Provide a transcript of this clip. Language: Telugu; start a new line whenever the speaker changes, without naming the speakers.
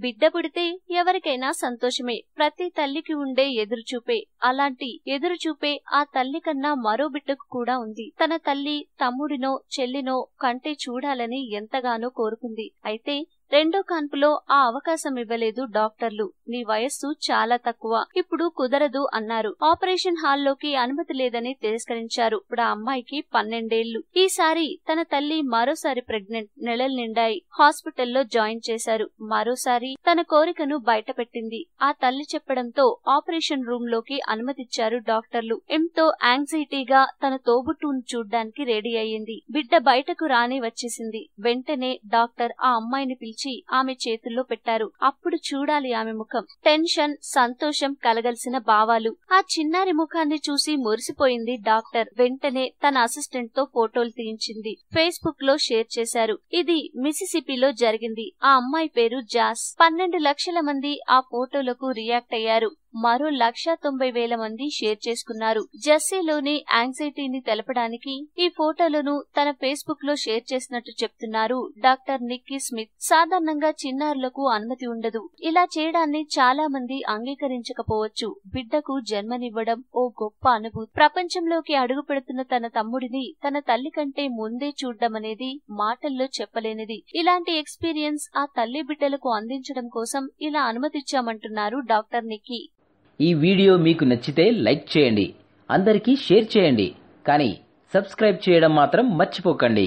బిడ్డ పుడితే ఎవరికైనా సంతోషమే. ప్రతి తల్లికి ఉండే ఎదురుచూపే. అలాంటి ఎదురుచూపే ఆ తల్లి కన్నా మరో బిడ్డకు కూడా ఉంది. తన తల్లి తమ్ముడినో చెల్లినో కంటే చూడాలని ఎంతగానో కోరుకుంది. అయితే రెండో కాన్పులో ఆ అవకాశం ఇవ్వలేదు డాక్టర్లు. నీ వయస్సు చాలా తక్కువ, ఇప్పుడు కుదరదు అన్నారు. ఆపరేషన్ హాల్లోకి అనుమతి లేదని తిరస్కరించారు. ఇప్పుడు ఆ అమ్మాయికి 12 ఏళ్లు. ఈసారి తన తల్లి మరోసారి ప్రెగ్నెంట్. నెలలు నిండాయి. హాస్పిటల్లో జాయిన్ చేశారు. మరోసారి తన కోరికను బయటపెట్టింది. ఆ తల్లి చెప్పడంతో ఆపరేషన్ రూమ్ లోకి అనుమతిచ్చారు డాక్టర్లు. ఎంతో యాంగ్జైటీగా తన తోబుట్టును చూడ్డానికి రెడీ అయ్యింది. బిడ్డ బయటకు రాని వచ్చేసింది. వెంటనే డాక్టర్ ఆ అమ్మాయిని పిలిచి ఆమె చేతుల్లో పెట్టారు. అప్పుడు చూడాలి ఆమె ముఖం. టెన్షన్, సంతోషం కలగలిసిన భావాలు. ఆ చిన్నారి ముఖాన్ని చూసి మురిసిపోయింది డాక్టర్. వెంటనే తన అసిస్టెంట్ తో ఫోటోలు తీయించింది. ఫేస్బుక్ లో షేర్ చేశారు. ఇది మిసిసిపిలో జరిగింది. ఆ అమ్మాయి పేరు జాస్. 12 లక్షల మంది ఆ ఫోటోలకు రియాక్ట్ అయ్యారు. మరో 1,90,000 మంది షేర్ చేసుకున్నారు. జెస్సీలోని యాంగ్జైటీని తెలపడానికి ఈ ఫోటోలను తన ఫేస్బుక్ లో షేర్ చేసినట్టు చెప్తున్నారు డాక్టర్ నిక్కీ స్మిత్. సాధారణంగా చిన్నారులకు అనుమతి ఉండదు. ఇలా చేయడాన్ని చాలా మంది అంగీకరించకపోవచ్చు. బిడ్డకు జన్మనివ్వడం ఓ గొప్ప అనుభూతి. ప్రపంచంలోకి అడుగు పెడుతున్న తన తమ్ముడిని తన తల్లి కంటే ముందే చూడ్డం అనేది మాటల్లో చెప్పలేనిది. ఇలాంటి ఎక్స్పీరియన్స్ ఆ తల్లి బిడ్డలకు అందించడం కోసం ఇలా అనుమతిచ్చామంటున్నారు డాక్టర్ నిక్కీ.
ఈ వీడియో మీకు నచ్చితే లైక్ చేయండి, అందరికీ షేర్ చేయండి, కానీ సబ్స్క్రైబ్ చేయడం మాత్రం మర్చిపోకండి.